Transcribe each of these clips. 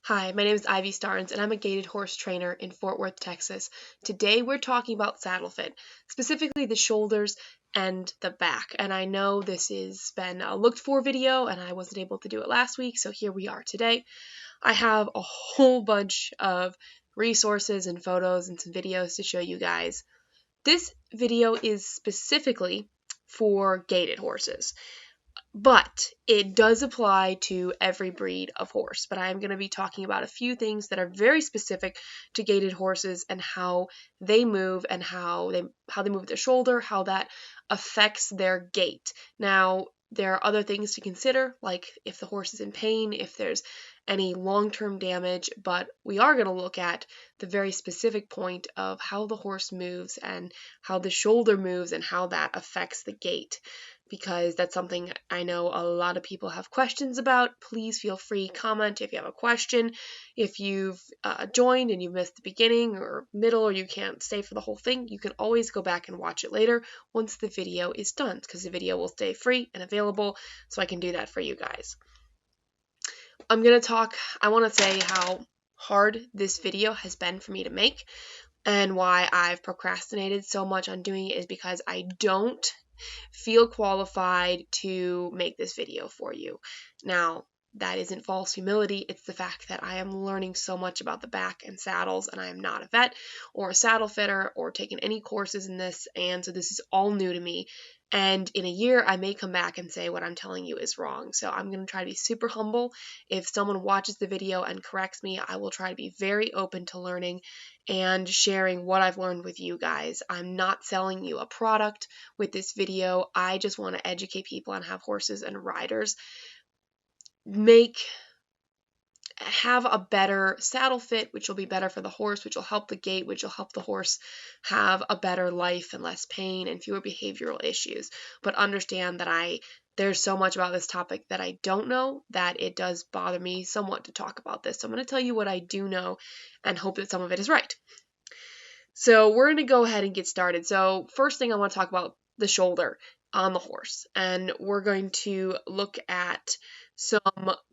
Hi, my name is Ivy Starnes, and I'm a gaited horse trainer in Fort Worth, Texas. Today we're talking about saddle fit, specifically the shoulders and the back. And I know this has been a looked for video, and I wasn't able to do it last week, so here we are today. I have a whole bunch of resources and photos and some videos to show you guys. This video is specifically for gaited horses. But it does apply to every breed of horse. But I'm going to be talking about a few things that are very specific to gaited horses and how they move and how they move their shoulder, how that affects their gait. Now, there are other things to consider, like if the horse is in pain, if there's any long-term damage, but we are going to look at the very specific point of how the horse moves and how the shoulder moves and how that affects the gait, because that's something I know a lot of people have questions about. Please feel free, comment if you have a question. If you've joined and you missed the beginning or middle, or you can't stay for the whole thing, you can always go back and watch it later once the video is done, because the video will stay free and available, so I can do that for you guys. I want to say how hard this video has been for me to make, and why I've procrastinated so much on doing it is because I don't feel qualified to make this video for you. Now, that isn't false humility, it's the fact that I am learning so much about the back and saddles, and I am not a vet or a saddle fitter or taken any courses in this, and so this is all new to me. And in a year, I may come back and say what I'm telling you is wrong. So I'm going to try to be super humble. If someone watches the video and corrects me, I will try to be very open to learning and sharing what I've learned with you guys. I'm not selling you a product with this video. I just want to educate people on how horses and riders have a better saddle fit, which will be better for the horse, which will help the gait, which will help the horse have a better life and less pain and fewer behavioral issues. But understand that there's so much about this topic that I don't know that it does bother me somewhat to talk about this. So I'm going to tell you what I do know and hope that some of it is right. So we're going to go ahead and get started. So first thing I want to talk about the shoulder on the horse, and we're going to look at some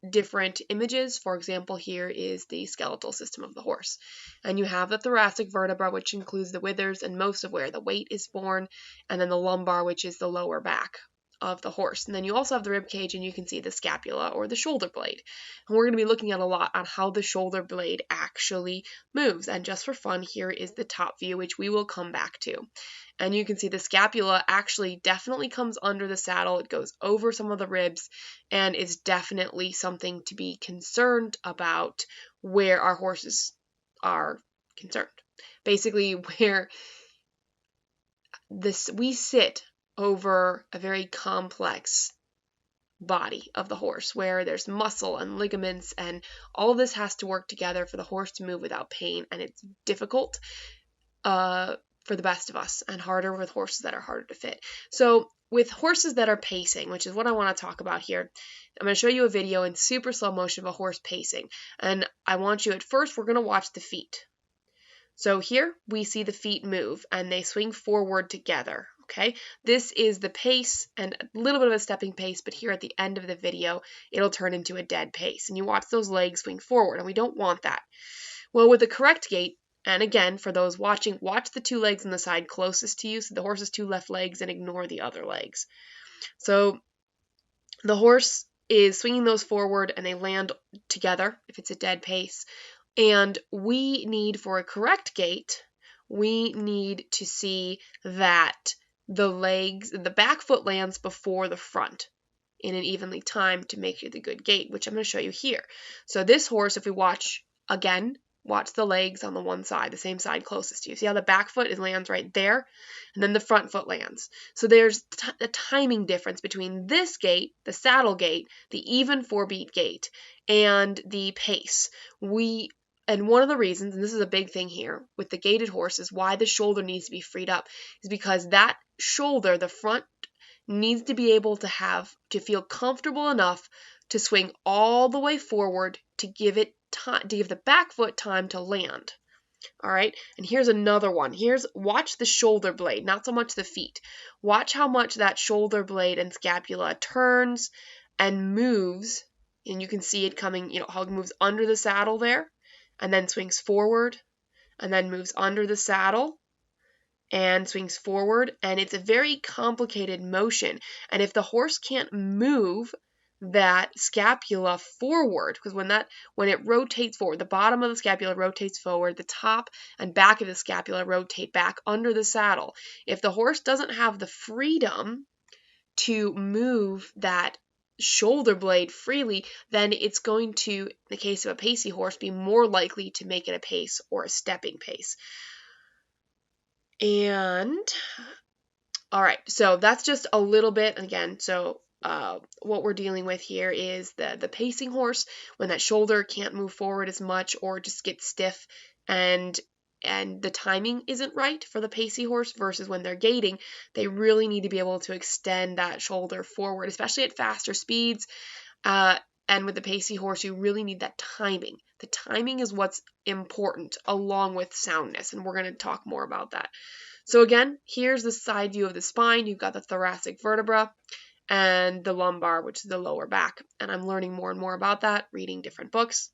different images. For example, here is the skeletal system of the horse, and you have the thoracic vertebra, which includes the withers and most of where the weight is born, and then the lumbar, which is the lower back of the horse. And then you also have the rib cage, and you can see the scapula or the shoulder blade. And we're going to be looking at a lot on how the shoulder blade actually moves. And just for fun, here is the top view, which we will come back to. And you can see the scapula actually definitely comes under the saddle. It goes over some of the ribs and is definitely something to be concerned about where our horses are concerned. Basically, where we sit over a very complex body of the horse, where there's muscle and ligaments, and all of this has to work together for the horse to move without pain, and it's difficult for the best of us, and harder with horses that are harder to fit. So with horses that are pacing, which is what I want to talk about here, I'm going to show you a video in super slow motion of a horse pacing, and I want you, at first we're going to watch the feet. So here we see the feet move and they swing forward together. Okay, this is the pace and a little bit of a stepping pace, but here at the end of the video, it'll turn into a dead pace. And you watch those legs swing forward, and we don't want that. Well, with the correct gait, and again, for those watching, watch the two legs on the side closest to you, so the horse's two left legs, and ignore the other legs. So the horse is swinging those forward, and they land together if it's a dead pace. And we need, for a correct gait, we need to see that the back foot lands before the front in an evenly timed to make it the good gait, which I'm going to show you here. So this horse, if we watch the legs on the one side, the same side closest to you. See how the back foot lands right there, and then the front foot lands. So there's a timing difference between this gait, the saddle gait, the even 4-beat gait, and the pace. And one of the reasons, and this is a big thing here with the gaited horses, why the shoulder needs to be freed up is because that shoulder, the front, needs to be able to feel comfortable enough to swing all the way forward to give the back foot time to land. All right, and here's another one. Watch the shoulder blade, not so much the feet. Watch how much that shoulder blade and scapula turns and moves and you can see it coming, how it moves under the saddle there, and then swings forward, and then moves under the saddle, and swings forward, and it's a very complicated motion. And if the horse can't move that scapula forward, because when it rotates forward, the bottom of the scapula rotates forward, the top and back of the scapula rotate back under the saddle. If the horse doesn't have the freedom to move that shoulder blade freely, then it's going to, in the case of a pacey horse, be more likely to make it a pace or a stepping pace. And all right, so that's just a little bit. Again, so what we're dealing with here is the pacing horse, when that shoulder can't move forward as much or just gets stiff, and the timing isn't right for the pacey horse, versus when they're gaiting, they really need to be able to extend that shoulder forward, especially at faster speeds. And with the pacey horse, you really need that timing. The timing is what's important, along with soundness, and we're going to talk more about that. So again, here's the side view of the spine. You've got the thoracic vertebra and the lumbar, which is the lower back. And I'm learning more and more about that, reading different books.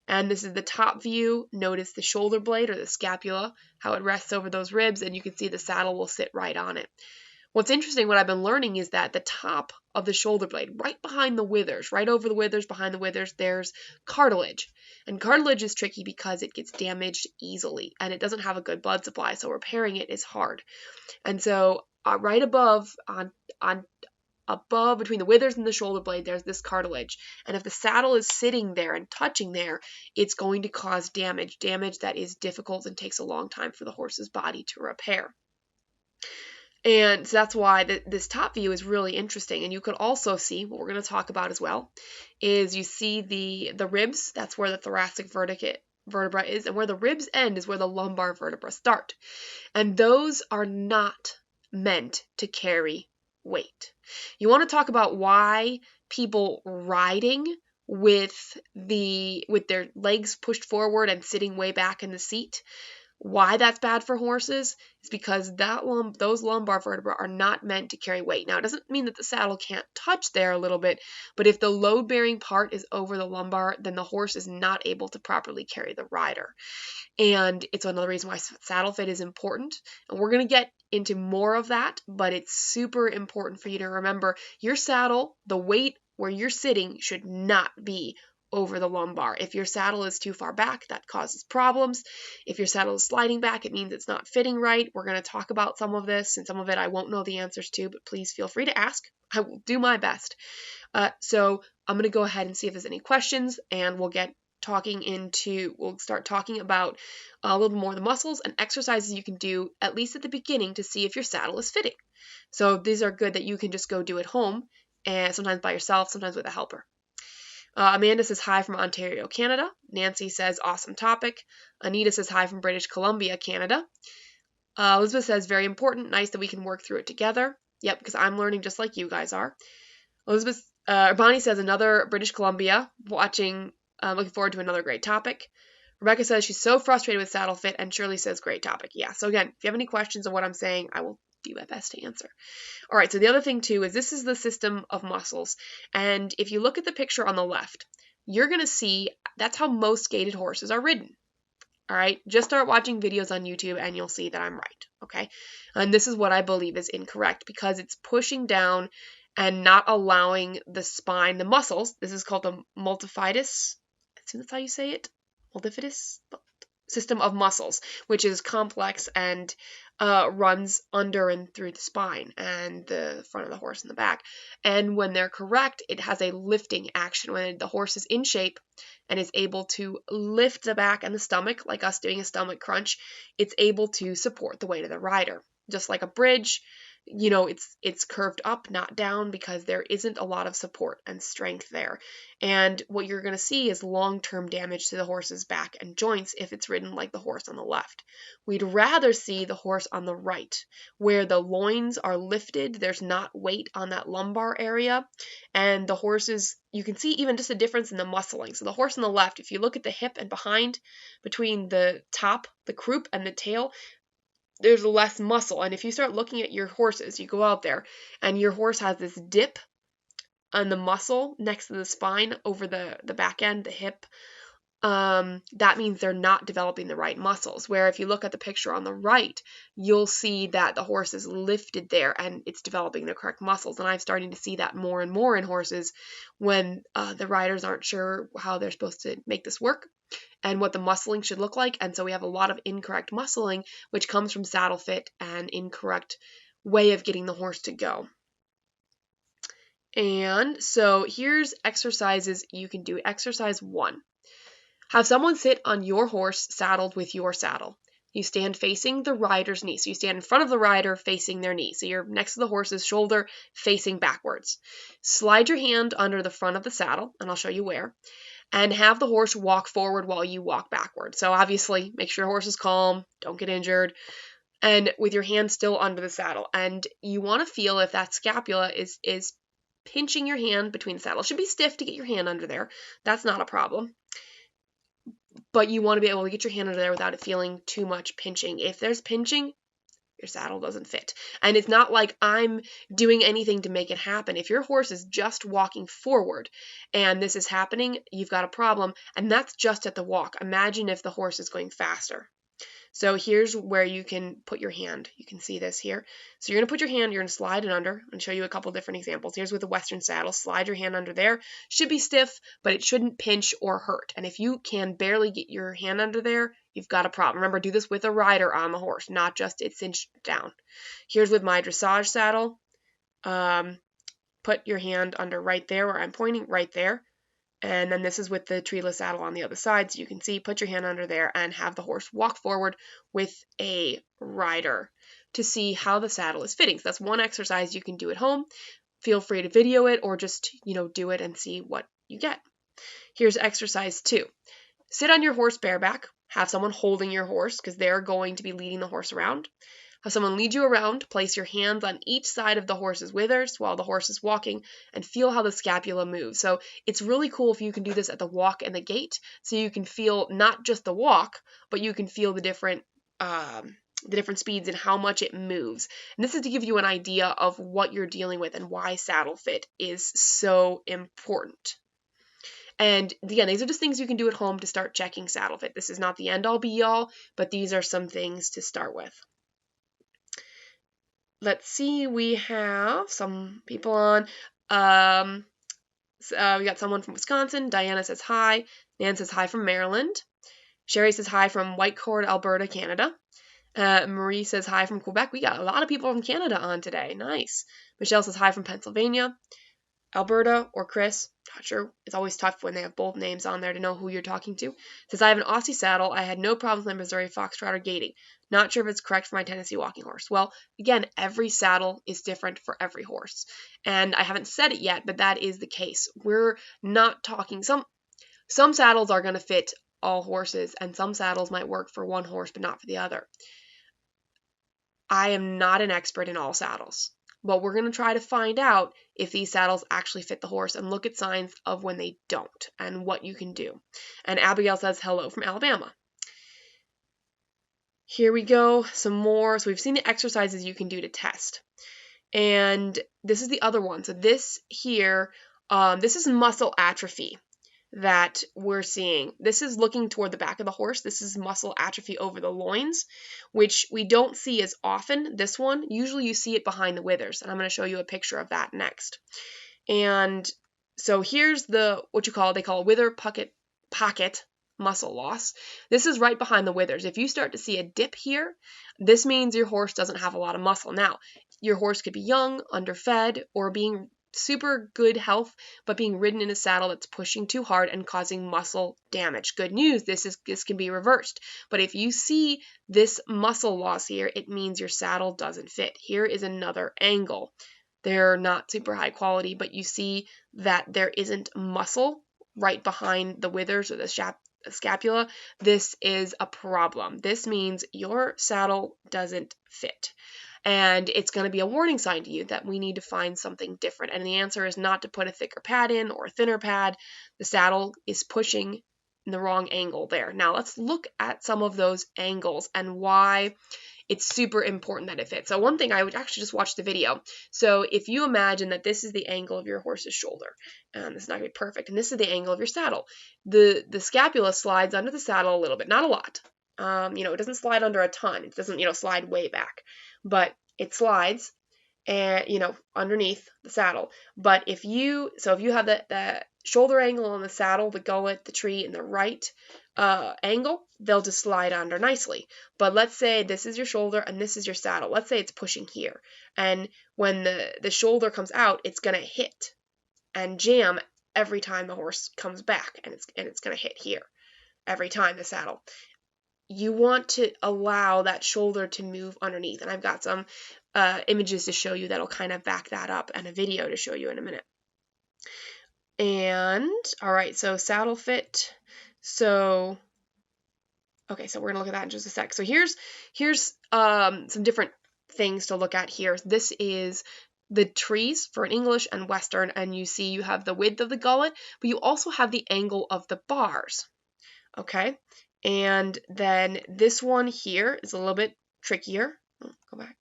And this is the top view. Notice the shoulder blade, or the scapula, how it rests over those ribs, and you can see the saddle will sit right on it. What's interesting, what I've been learning, is that the top of the shoulder blade, right behind the withers, right over the withers, behind the withers, there's cartilage. And cartilage is tricky because it gets damaged easily and it doesn't have a good blood supply, so repairing it is hard. And so right above, above between the withers and the shoulder blade, there's this cartilage. And if the saddle is sitting there and touching there, it's going to cause damage that is difficult and takes a long time for the horse's body to repair. And so that's why this top view is really interesting. And you could also see, what we're going to talk about as well, is you see the ribs. That's where the thoracic vertebra is. And where the ribs end is where the lumbar vertebra start. And those are not meant to carry weight. You want to talk about why people riding with their legs pushed forward and sitting way back in the seat, why that's bad for horses is because those lumbar vertebrae are not meant to carry weight. Now, it doesn't mean that the saddle can't touch there a little bit, but if the load-bearing part is over the lumbar, then the horse is not able to properly carry the rider. And it's another reason why saddle fit is important. And we're going to get into more of that, but it's super important for you to remember your saddle, the weight where you're sitting, should not be over the lumbar. If your saddle is too far back, that causes problems. If your saddle is sliding back, it means it's not fitting right. We're going to talk about some of this, and some of it I won't know the answers to, but please feel free to ask. I will do my best. So I'm going to go ahead and see if there's any questions, and we'll start talking about a little bit more of the muscles and exercises you can do, at least at the beginning, to see if your saddle is fitting. So these are good that you can just go do at home, and sometimes by yourself, sometimes with a helper. Amanda says hi from Ontario, Canada. Nancy says awesome topic. Anita says hi from British Columbia, Canada. Elizabeth says very important. Nice that we can work through it together. Yep, because I'm learning just like you guys are. Bonnie says another British Columbia watching. Looking forward to another great topic. Rebecca says she's so frustrated with saddle fit, and Shirley says great topic. Yeah, so again, if you have any questions on what I'm saying, I will do my best to answer. All right, so the other thing too is this is the system of muscles. And if you look at the picture on the left, you're going to see that's how most gaited horses are ridden. All right, just start watching videos on YouTube and you'll see that I'm right. Okay, and this is what I believe is incorrect, because it's pushing down and not allowing the spine, the muscles. This is called the multifidus. I think that's how you say it. Multifidus system of muscles, which is complex and runs under and through the spine and the front of the horse and the back. And when they're correct, it has a lifting action. When the horse is in shape and is able to lift the back and the stomach, like us doing a stomach crunch, it's able to support the weight of the rider. Just like a bridge, it's curved up, not down, because there isn't a lot of support and strength there. And what you're going to see is long-term damage to the horse's back and joints if it's ridden like the horse on the left. We'd rather see the horse on the right, where the loins are lifted, there's not weight on that lumbar area, and the horses, you can see even just a difference in the muscling. So the horse on the left, if you look at the hip and behind, between the top, the croup, and the tail, there's less muscle. And if you start looking at your horses, you go out there and your horse has this dip on the muscle next to the spine over the back end, the hip, that means they're not developing the right muscles. Where if you look at the picture on the right, you'll see that the horse is lifted there and it's developing the correct muscles. And I'm starting to see that more and more in horses when the riders aren't sure how they're supposed to make this work and what the muscling should look like. And so we have a lot of incorrect muscling, which comes from saddle fit and incorrect way of getting the horse to go. And so here's exercises you can do. Exercise 1. Have someone sit on your horse saddled with your saddle. You stand facing the rider's knee. So you stand in front of the rider facing their knee. So you're next to the horse's shoulder facing backwards. Slide your hand under the front of the saddle, and I'll show you where, and have the horse walk forward while you walk backward. So obviously make sure your horse is calm, don't get injured, and with your hand still under the saddle. And you want to feel if that scapula is pinching your hand between the saddle. It should be stiff to get your hand under there. That's not a problem. But you want to be able to get your hand under there without it feeling too much pinching. If there's pinching, your saddle doesn't fit. And it's not like I'm doing anything to make it happen. If your horse is just walking forward and this is happening, you've got a problem. And that's just at the walk. Imagine if the horse is going faster. So here's where you can put your hand. You can see this here. So you're going to put your hand, you're going to slide it under and show you a couple different examples. Here's with the Western saddle. Slide your hand under there. Should be stiff, but it shouldn't pinch or hurt. And if you can barely get your hand under there, you've got a problem. Remember, do this with a rider on the horse, not just it cinched down. Here's with my dressage saddle. Put your hand under right there where I'm pointing, right there. And then this is with the Treeless saddle on the other side. So you can see, put your hand under there and have the horse walk forward with a rider to see how the saddle is fitting. So that's one exercise you can do at home. Feel free to video it or just, do it and see what you get. Here's exercise 2. Sit on your horse bareback. Have someone holding your horse because they're going to be leading the horse around. Have someone lead you around, place your hands on each side of the horse's withers while the horse is walking, and feel how the scapula moves. So it's really cool if you can do this at the walk and the gait, so you can feel not just the walk, but you can feel the different speeds and how much it moves. And this is to give you an idea of what you're dealing with and why saddle fit is so important. And again, these are just things you can do at home to start checking saddle fit. This is not the end all be all, but these are some things to start with. Let's see, we have some people on. We got someone from Wisconsin. Diana says hi. Nan says hi from Maryland. Sherry says hi from Whitecourt, Alberta, Canada. Marie says hi from Quebec. We got a lot of people from Canada on today. Nice. Michelle says hi from Pennsylvania. Alberta or Chris, not sure. It's always tough when they have both names on there to know who you're talking to. Says, I have an Aussie saddle. I had no problems with my Missouri Foxtrot or gaiting. Not sure if it's correct for my Tennessee walking horse. Well, again, every saddle is different for every horse. And I haven't said it yet, but that is the case. We're not talking, some saddles are going to fit all horses, and some saddles might work for one horse, but not for the other. I am not an expert in all saddles. But we're going to try to find out if these saddles actually fit the horse and look at signs of when they don't and what you can do. And Abigail says hello from Alabama. Here we go, some more. So we've seen the exercises you can do to test. And this is the other one. So this here, this is muscle atrophy that we're seeing. This is looking toward the back of the horse. This is muscle atrophy over the loins, which we don't see as often. This one, usually you see it behind the withers, and I'm going to show you a picture of that next. And so here's they call a wither pocket muscle loss. This is right behind the withers. If you start to see a dip here, this means your horse doesn't have a lot of muscle. Now, your horse could be young, underfed, or being super good health, but being ridden in a saddle that's pushing too hard and causing muscle damage. Good news, this can be reversed. But if you see this muscle loss here, it means your saddle doesn't fit. Here is another angle. They're not super high quality, but you see that there isn't muscle right behind the withers or the scapula. This is a problem. This means your saddle doesn't fit. And it's going to be a warning sign to you that we need to find something different. And the answer is not to put a thicker pad in or a thinner pad. The saddle is pushing in the wrong angle there. Now let's look at some of those angles and why it's super important that it fits. So one thing, I would actually just watch the video. So if you imagine that this is the angle of your horse's shoulder, this is not going to be perfect, and this is the angle of your saddle. The scapula slides under the saddle a little bit, not a lot. It doesn't slide under a ton. It doesn't, slide way back, but it slides and, underneath the saddle. But if you have the shoulder angle on the saddle, the gullet, the tree, and the right angle, they'll just slide under nicely. But let's say this is your shoulder and this is your saddle. Let's say it's pushing here. And when the shoulder comes out, it's going to hit and jam every time the horse comes back, and it's going to hit here every time, the saddle. You want to allow that shoulder to move underneath. And I've got some images to show you that'll kind of back that up, and a video to show you in a minute. And, all right, so saddle fit. So, okay, so we're gonna look at that in just a sec. So here's some different things to look at here. This is the trees for an English and Western, and you see you have the width of the gullet, but you also have the angle of the bars, okay? And then this one here is a little bit trickier. Oh, go back.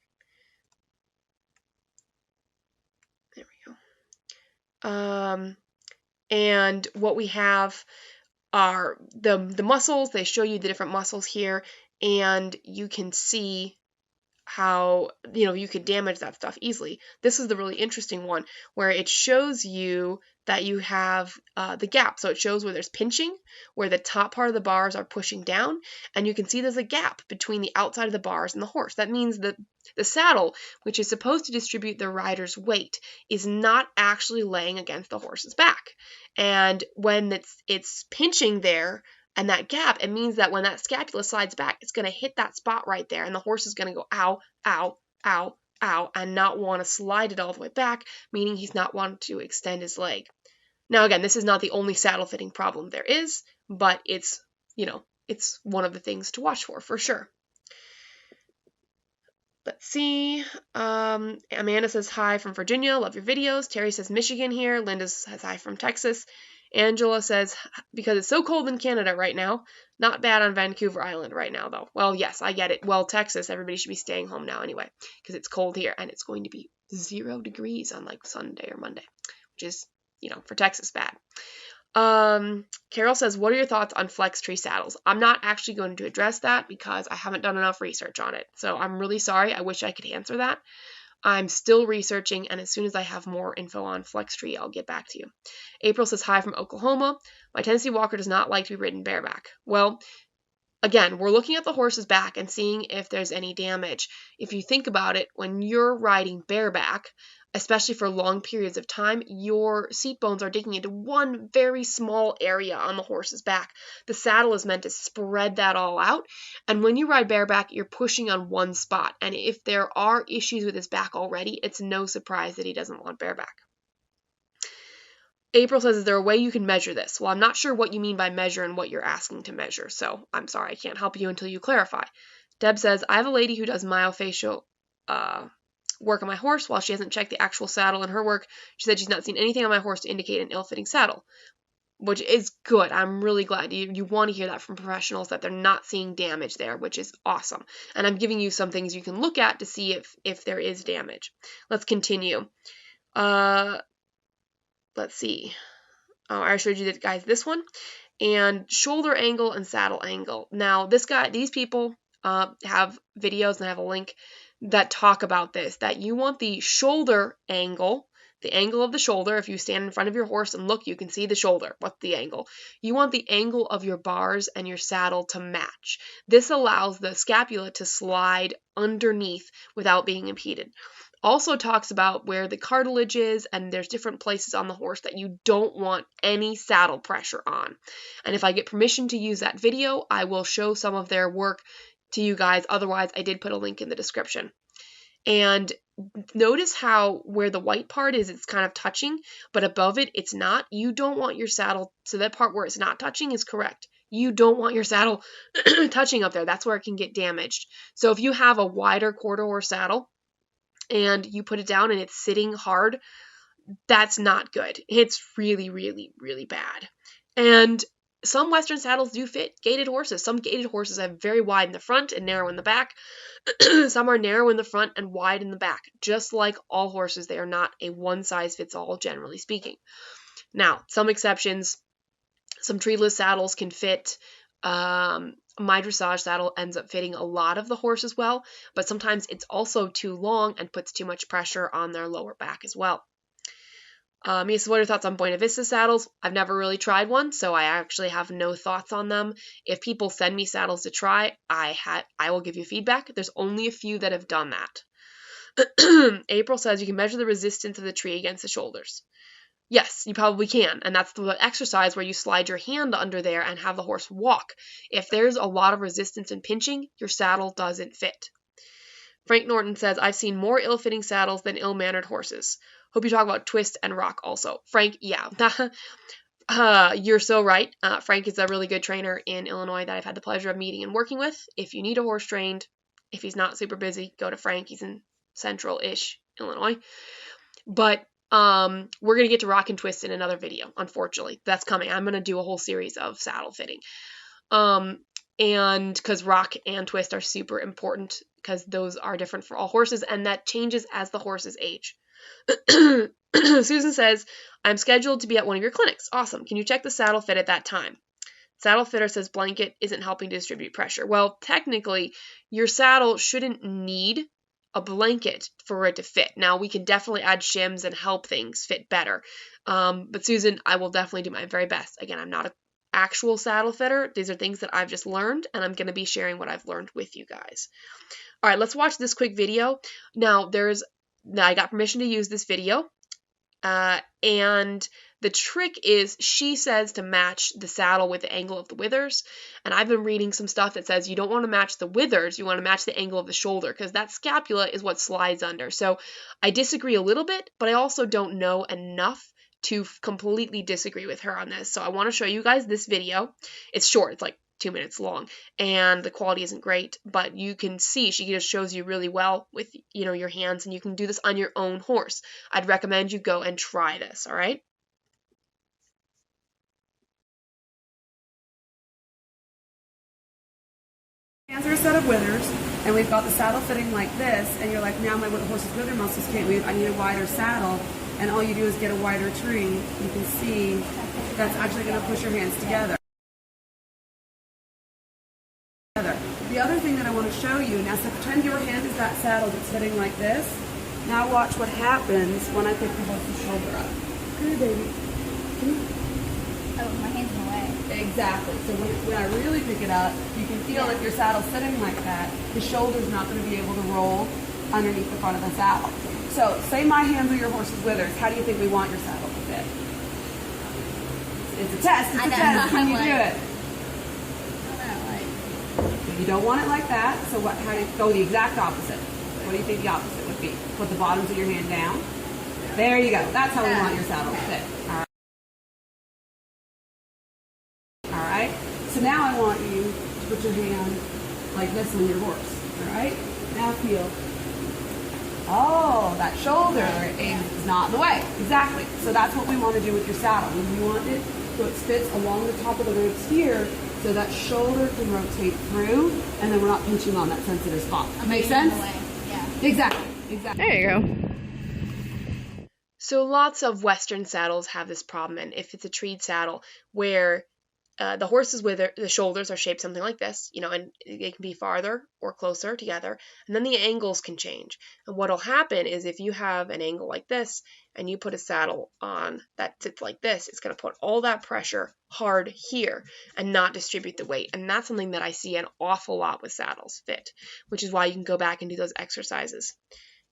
There we go. And what we have are the muscles. They show you the different muscles here, and you can see how, you could damage that stuff easily. This is the really interesting one where it shows you that you have the gap. So it shows where there's pinching, where the top part of the bars are pushing down, and you can see there's a gap between the outside of the bars and the horse. That means that the saddle, which is supposed to distribute the rider's weight, is not actually laying against the horse's back. And when it's pinching there, and that gap, it means that when that scapula slides back, it's going to hit that spot right there, and the horse is going to go ow, ow, ow, ow, and not want to slide it all the way back, meaning he's not wanting to extend his leg. Now, again, this is not the only saddle fitting problem there is, but it's, it's one of the things to watch for sure. Let's see. Amanda says hi from Virginia. Love your videos. Terry says Michigan here. Linda says hi from Texas. Angela says, because it's so cold in Canada right now, not bad on Vancouver Island right now, though. Well, yes, I get it. Well, Texas, everybody should be staying home now anyway, because it's cold here, and it's going to be 0 degrees on, Sunday or Monday, which is, for Texas, bad. Carol says, what are your thoughts on flex tree saddles? I'm not actually going to address that because I haven't done enough research on it, so I'm really sorry. I wish I could answer that. I'm still researching, and as soon as I have more info on flex tree, I'll get back to you. April says, hi from Oklahoma. My Tennessee Walker does not like to be ridden bareback. Well, again, we're looking at the horse's back and seeing if there's any damage. If you think about it, when you're riding bareback, especially for long periods of time, your seat bones are digging into one very small area on the horse's back. The saddle is meant to spread that all out, and when you ride bareback, you're pushing on one spot, and if there are issues with his back already, it's no surprise that he doesn't want bareback. April says, is there a way you can measure this? Well, I'm not sure what you mean by measure and what you're asking to measure, so I'm sorry, I can't help you until you clarify. Deb says, I have a lady who does myofascial work on my horse. While she hasn't checked the actual saddle in her work, she said she's not seen anything on my horse to indicate an ill-fitting saddle, which is good. I'm really glad. You want to hear that from professionals, that they're not seeing damage there, which is awesome. And I'm giving you some things you can look at to see if there is damage. Let's continue. Let's see. I showed you this one, and shoulder angle and saddle angle. Now, these people have videos, and I have a link that talk about this, that you want the shoulder angle, the angle of the shoulder. If you stand in front of your horse and look, you can see the shoulder. What's the angle? You want the angle of your bars and your saddle to match. This allows the scapula to slide underneath without being impeded. Also talks about where the cartilage is, and there's different places on the horse that you don't want any saddle pressure on. And if I get permission to use that video, I will show some of their work to you guys. Otherwise, I did put a link in the description. And notice how where the white part is, it's kind of touching, but above it, it's not. You don't want your saddle, so that part where it's not touching is correct. You don't want your saddle touching up there. That's where it can get damaged. So if you have a wider quarter horse saddle, and you put it down and it's sitting hard, that's not good. It's really, really, really bad. And some Western saddles do fit gaited horses. Some gaited horses have very wide in the front and narrow in the back. Some are narrow in the front and wide in the back. Just like all horses, they are not a one-size-fits-all, generally speaking. Now, some exceptions, some treeless saddles can fit. My dressage saddle ends up fitting a lot of the horse as well, but sometimes it's also too long and puts too much pressure on their lower back as well. Yes, what are your thoughts on Buena Vista saddles? I've never really tried one, so I actually have no thoughts on them. If people send me saddles to try, I will give you feedback. There's only a few that have done that. April says you can measure the resistance of the tree against the shoulders. Yes, you probably can, and that's the exercise where you slide your hand under there and have the horse walk. If there's a lot of resistance and pinching, your saddle doesn't fit. Frank Norton says, I've seen more ill-fitting saddles than ill-mannered horses. Hope you talk about twist and rock also. Frank, yeah. You're so right. Frank is a really good trainer in Illinois that I've had the pleasure of meeting and working with. If you need a horse trained, if he's not super busy, go to Frank. He's in central-ish Illinois. But we're going to get to rock and twist in another video, unfortunately. That's coming. I'm going to do a whole series of saddle fitting. And because rock and twist are super important because those are different for all horses, and that changes as the horses age. Susan says, I'm scheduled to be at one of your clinics. Awesome. Can you check the saddle fit at that time? Saddle fitter says blanket isn't helping to distribute pressure. Well, technically, your saddle shouldn't need a blanket for it to fit. Now, we can definitely add shims and help things fit better. But Susan, I will definitely do my very best. Again, I'm not an actual saddle fitter. These are things that I've just learned, and I'm going to be sharing what I've learned with you guys. All right, let's watch this quick video. Now, I got permission to use this video, and the trick is she says to match the saddle with the angle of the withers, and I've been reading some stuff that says you don't want to match the withers, you want to match the angle of the shoulder, because that scapula is what slides under. So I disagree a little bit, but I also don't know enough to completely disagree with her on this. So I want to show you guys this video. It's short, it's like 2 minutes long, and the quality isn't great, but you can see she just shows you really well with your hands, and you can do this on your own horse. I'd recommend you go and try this. All right. Hands are a set of withers, and we've got the saddle fitting like this, and you're like, now my horse's wither muscles can't move. I need a wider saddle, and all you do is get a wider tree. You can see that's actually going to push your hands together. The other thing that I want to show you, now so pretend your hand is that saddle that's fitting like this. Now watch what happens when I pick the horse's shoulder up. Come here, baby. Oh, my hand's in the way. Exactly. So when I really pick it up, you can feel if your saddle's sitting like that, the shoulder's not going to be able to roll underneath the front of the saddle. So say my hands are your horse's withers. How do you think we want your saddle to fit? It's a test. It's a test. Can you do it? You don't want it like that, so how do you go the exact opposite? What do you think the opposite would be? Put the bottoms of your hand down. There you go. That's how we want your saddle to fit. All right. So now I want you to put your hand like this on your horse. All right. Now feel. Oh, that shoulder is not in the way. Exactly. So that's what we want to do with your saddle. We want it so it fits along the top of the ribs here, so that shoulder can rotate through, and then we're not pinching on that sensitive spot. Make sense? Yeah. Exactly. There you go. So lots of Western saddles have this problem, and if it's a treed saddle where the horses with the shoulders are shaped something like this, and they can be farther or closer together, and then the angles can change. And what'll happen is if you have an angle like this and you put a saddle on that sits like this, it's going to put all that pressure hard here and not distribute the weight. And that's something that I see an awful lot with saddles fit, which is why you can go back and do those exercises.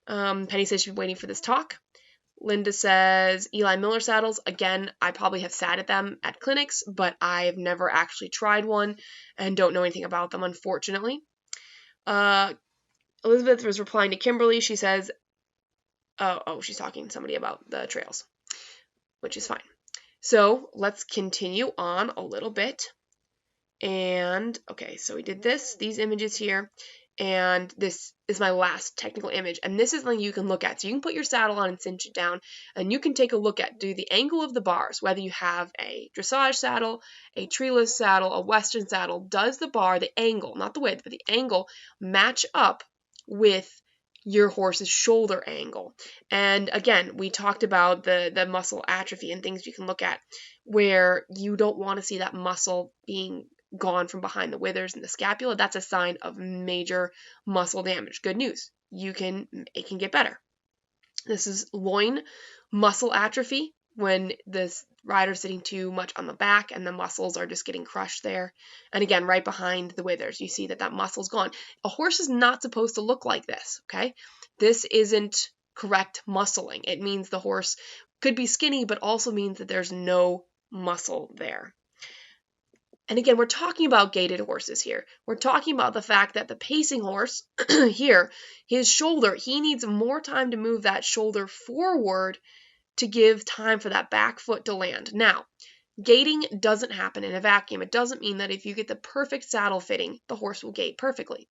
Penny says she's waiting for this talk. Linda says, Eli Miller saddles, again, I probably have sat at them at clinics, but I've never actually tried one and don't know anything about them, unfortunately. Elizabeth was replying to Kimberly. She says, she's talking to somebody about the trails, which is fine. So let's continue on a little bit. And, okay, so we did these images here. And this is my last technical image, and this is something you can look at. So you can put your saddle on and cinch it down, and you can take a look at the angle of the bars, whether you have a dressage saddle, a treeless saddle, a western saddle. Does the bar, the angle, not the width, but the angle, match up with your horse's shoulder angle? And again, we talked about the muscle atrophy and things you can look at where you don't want to see that muscle being gone from behind the withers and the scapula. That's a sign of major muscle damage. Good news, it can get better. This is loin muscle atrophy, when this rider's sitting too much on the back and the muscles are just getting crushed there. And again, right behind the withers, you see that muscle's gone. A horse is not supposed to look like this, okay? This isn't correct muscling. It means the horse could be skinny, but also means that there's no muscle there. And again, we're talking about gaited horses here. We're talking about the fact that the pacing horse here, his shoulder, he needs more time to move that shoulder forward to give time for that back foot to land. Now, gaiting doesn't happen in a vacuum. It doesn't mean that if you get the perfect saddle fitting, the horse will gait perfectly.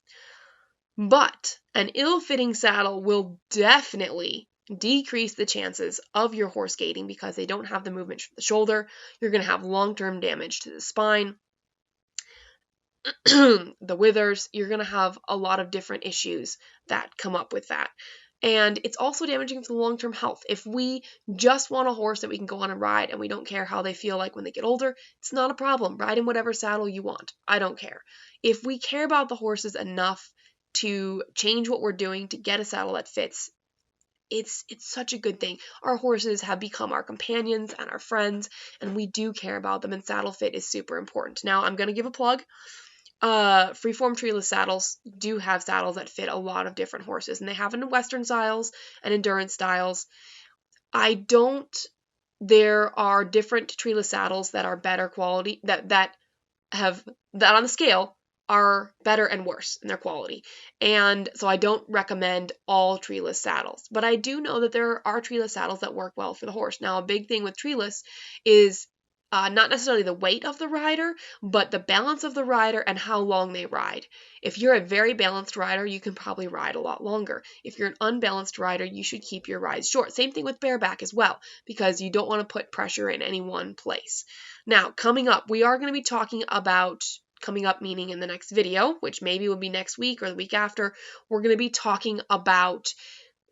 But an ill-fitting saddle will definitely decrease the chances of your horse gaiting because they don't have the movement from the shoulder. You're going to have long-term damage to the spine, the withers. You're going to have a lot of different issues that come up with that. And it's also damaging for the long-term health. If we just want a horse that we can go on and ride and we don't care how they feel like when they get older, it's not a problem. Ride in whatever saddle you want. I don't care. If we care about the horses enough to change what we're doing to get a saddle that fits, it's such a good thing. Our horses have become our companions and our friends, and we do care about them, and saddle fit is super important. Now, I'm going to give a plug. Freeform Treeless saddles do have saddles that fit a lot of different horses, and they have in Western styles and endurance styles. There are different Treeless saddles that are better quality, that on the scale are better and worse in their quality. And so I don't recommend all treeless saddles, but I do know that there are treeless saddles that work well for the horse. Now, a big thing with treeless is not necessarily the weight of the rider, but the balance of the rider and how long they ride. If you're a very balanced rider, you can probably ride a lot longer. If you're an unbalanced rider, you should keep your rides short. Same thing with bareback as well, because you don't want to put pressure in any one place. Now, coming up, we are going to be talking about, coming up meaning in the next video, which maybe will be next week or the week after, we're going to be talking about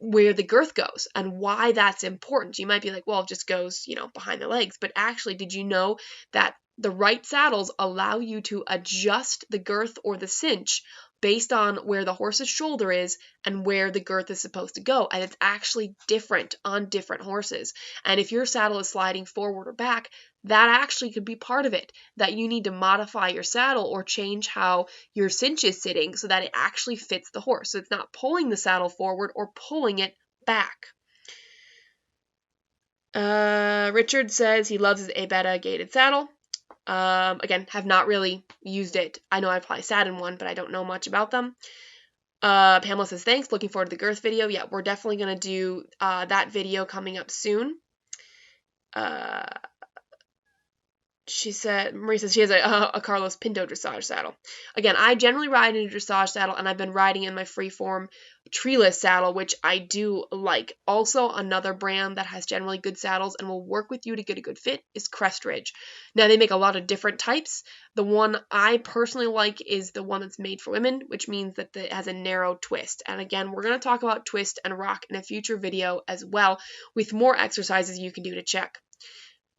where the girth goes and why that's important. You might be like, well, it just goes, behind the legs. But actually, did you know that the right saddles allow you to adjust the girth or the cinch based on where the horse's shoulder is and where the girth is supposed to go? And it's actually different on different horses. And if your saddle is sliding forward or back, that actually could be part of it, that you need to modify your saddle or change how your cinch is sitting so that it actually fits the horse. So it's not pulling the saddle forward or pulling it back. Richard says he loves his A-Beta gated saddle. Again, have not really used it. I know I've probably sat in one, but I don't know much about them. Pamela says, thanks. Looking forward to the girth video. Yeah, we're definitely going to do that video coming up soon. Marie says she has a Carlos Pinto dressage saddle. Again, I generally ride in a dressage saddle, and I've been riding in my Freeform Treeless saddle, which I do like. Also, another brand that has generally good saddles and will work with you to get a good fit is Crest. Now, they make a lot of different types. The one I personally like is the one that's made for women, which means that it has a narrow twist. And again, we're going to talk about twist and rock in a future video as well, with more exercises you can do to check.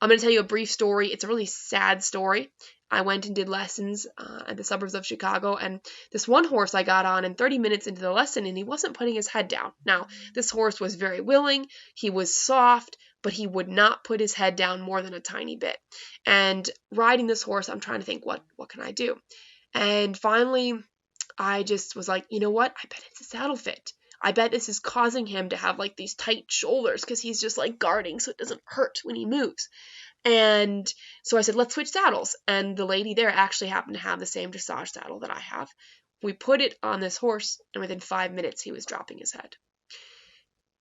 I'm going to tell you a brief story. It's a really sad story. I went and did lessons at the suburbs of Chicago, and this one horse I got on in 30 minutes into the lesson, and he wasn't putting his head down. Now, this horse was very willing. He was soft, but he would not put his head down more than a tiny bit. And riding this horse, I'm trying to think, what can I do? And finally, I just was like, you know what? I bet it's a saddle fit. I bet this is causing him to have like these tight shoulders because he's just like guarding so it doesn't hurt when he moves. And so I said, let's switch saddles. And the lady there actually happened to have the same dressage saddle that I have. We put it on this horse, and within 5 minutes, he was dropping his head.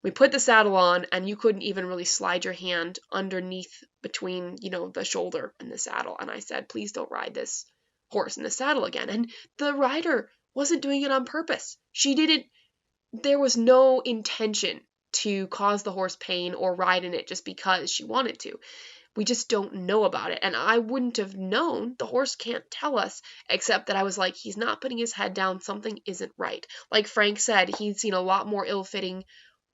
We put the saddle on, and you couldn't even really slide your hand underneath between, the shoulder and the saddle. And I said, please don't ride this horse in the saddle again. And the rider wasn't doing it on purpose. There was no intention to cause the horse pain or ride in it just because she wanted to. We just don't know about it. And I wouldn't have known. The horse can't tell us, except that I was like, he's not putting his head down. Something isn't right. Like Frank said, he'd seen a lot more ill-fitting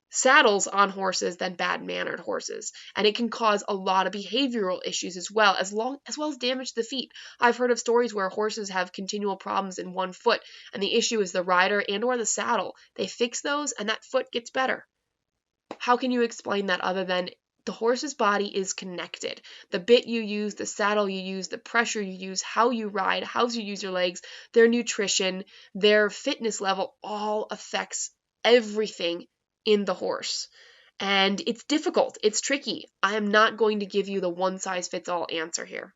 saddles on horses than bad-mannered horses. And it can cause a lot of behavioral issues as well as damage to the feet. I've heard of stories where horses have continual problems in one foot, and the issue is the rider and or the saddle. They fix those, and that foot gets better. How can you explain that other than the horse's body is connected? The bit you use, the saddle you use, the pressure you use, how you ride, how you use your legs, their nutrition, their fitness level, all affects everything in the horse. And it's difficult. It's tricky. I am not going to give you the one-size-fits-all answer here.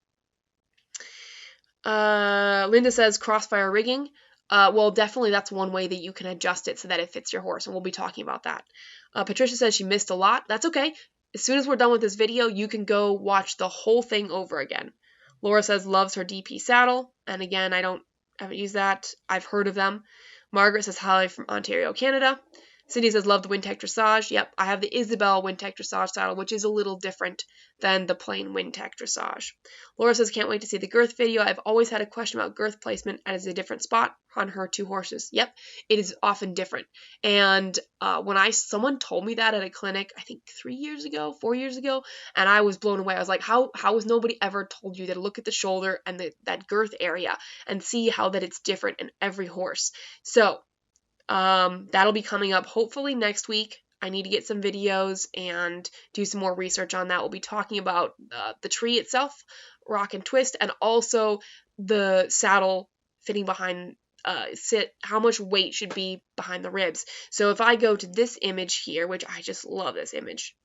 Linda says crossfire rigging. Well, definitely that's one way that you can adjust it so that it fits your horse, and we'll be talking about that. Patricia says she missed a lot. That's okay. As soon as we're done with this video, you can go watch the whole thing over again. Laura says loves her DP saddle, and again, I haven't used that. I've heard of them. Margaret says hi from Ontario, Canada. Cindy says, love the Wintec Dressage. Yep, I have the Isabel Wintec Dressage saddle, which is a little different than the plain Wintec Dressage. Laura says, can't wait to see the girth video. I've always had a question about girth placement, and it's a different spot on her 2 horses. Yep, it is often different. And when someone told me that at a clinic, I think 4 years ago, and I was blown away. I was like, how has nobody ever told you to look at the shoulder and that girth area and see how that it's different in every horse? So, that'll be coming up hopefully next week. I need to get some videos and do some more research on that. We'll be talking about the tree itself, rock and twist, and also the saddle fitting behind, how much weight should be behind the ribs. So if I go to this image here, which I just love this image,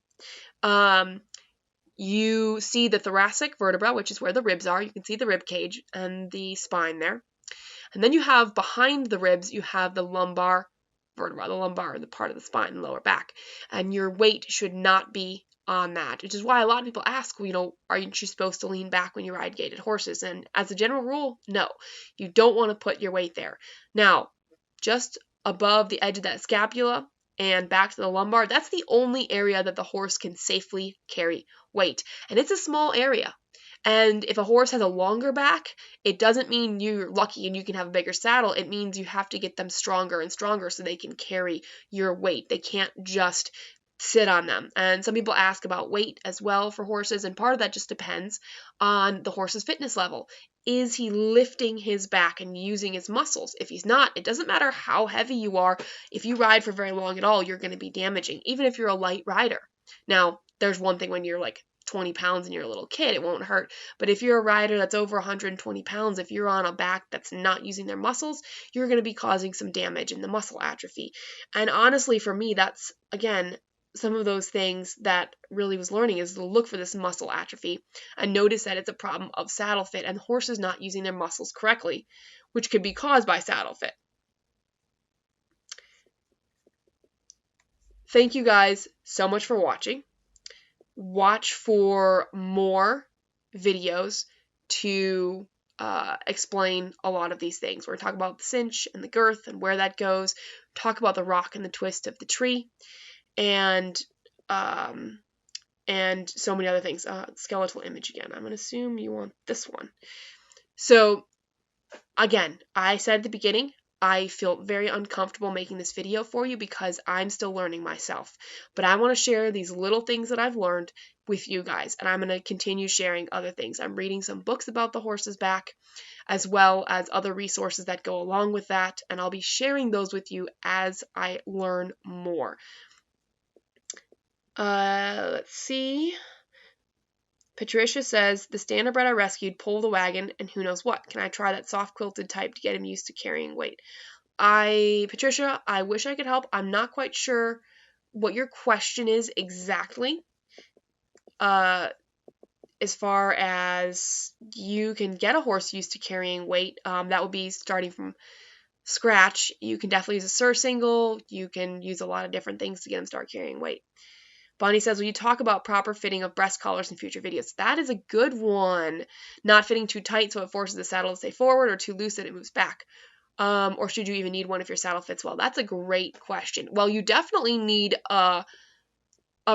you see the thoracic vertebra, which is where the ribs are. You can see the rib cage and the spine there. And then you have behind the ribs, you have the lumbar vertebra, the part of the spine, the lower back. And your weight should not be on that, which is why a lot of people ask, aren't you supposed to lean back when you ride gaited horses? And as a general rule, no, you don't want to put your weight there. Now, just above the edge of that scapula and back to the lumbar, that's the only area that the horse can safely carry weight. And it's a small area. And if a horse has a longer back, it doesn't mean you're lucky and you can have a bigger saddle. It means you have to get them stronger and stronger so they can carry your weight. They can't just sit on them. And some people ask about weight as well for horses, and part of that just depends on the horse's fitness level. Is he lifting his back and using his muscles? If he's not, it doesn't matter how heavy you are. If you ride for very long at all, you're going to be damaging, even if you're a light rider. Now, there's one thing when you're like 20 pounds and you're a little kid, it won't hurt. But if you're a rider that's over 120 pounds, if you're on a back that's not using their muscles, you're going to be causing some damage in the muscle atrophy. And honestly, for me, that's, again, some of those things that really was learning is to look for this muscle atrophy and notice that it's a problem of saddle fit and horses not using their muscles correctly, which could be caused by saddle fit. Thank you guys so much for watching. Watch for more videos to explain a lot of these things. We're going to talk about the cinch and the girth and where that goes, talk about the rock and the twist of the tree, and so many other things. Skeletal image again. I'm going to assume you want this one. So, again, I said at the beginning, I feel very uncomfortable making this video for you because I'm still learning myself. But I want to share these little things that I've learned with you guys, and I'm going to continue sharing other things. I'm reading some books about the horse's back, as well as other resources that go along with that, and I'll be sharing those with you as I learn more. Let's see. Patricia says, the standardbred I rescued pulled the wagon and who knows what. Can I try that soft quilted type to get him used to carrying weight? Patricia, I wish I could help. I'm not quite sure what your question is exactly. As far as you can get a horse used to carrying weight, that would be starting from scratch. You can definitely use a surcingle. You can use a lot of different things to get them to start carrying weight. Bonnie says, will you talk about proper fitting of breast collars in future videos? That is a good one. Not fitting too tight so it forces the saddle to stay forward or too loose that it moves back. Or should you even need one if your saddle fits well? That's a great question. Well, you definitely need a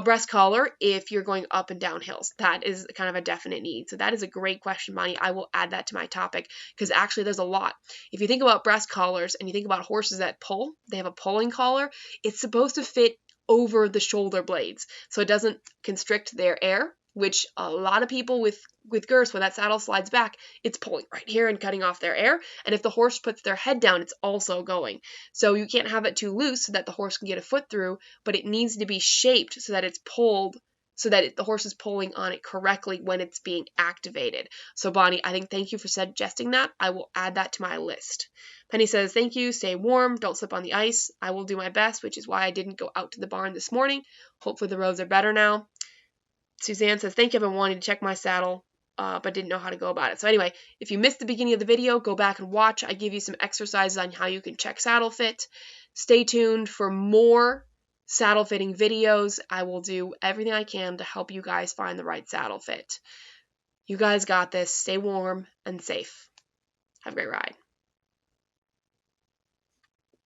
breast collar if you're going up and down hills. That is kind of a definite need. So that is a great question, Bonnie. I will add that to my topic because actually there's a lot. If you think about breast collars and you think about horses that pull, they have a pulling collar. It's supposed to fit over the shoulder blades so it doesn't constrict their air, which a lot of people with girths, when that saddle slides back, it's pulling right here and cutting off their air. And if the horse puts their head down, it's also going. So you can't have it too loose so that the horse can get a foot through, but it needs to be shaped so that it's pulled, so that the horse is pulling on it correctly when it's being activated. So Bonnie, I think thank you for suggesting that. I will add that to my list. Penny says, thank you, stay warm, don't slip on the ice. I will do my best, which is why I didn't go out to the barn this morning. Hopefully the roads are better now. Suzanne says, thank you, I've been wanting to check my saddle, but didn't know how to go about it. So anyway, if you missed the beginning of the video, go back and watch. I give you some exercises on how you can check saddle fit. Stay tuned for more saddle fitting videos. I will do everything I can to help you guys find the right saddle fit. You guys got this. Stay warm and safe. Have a great ride.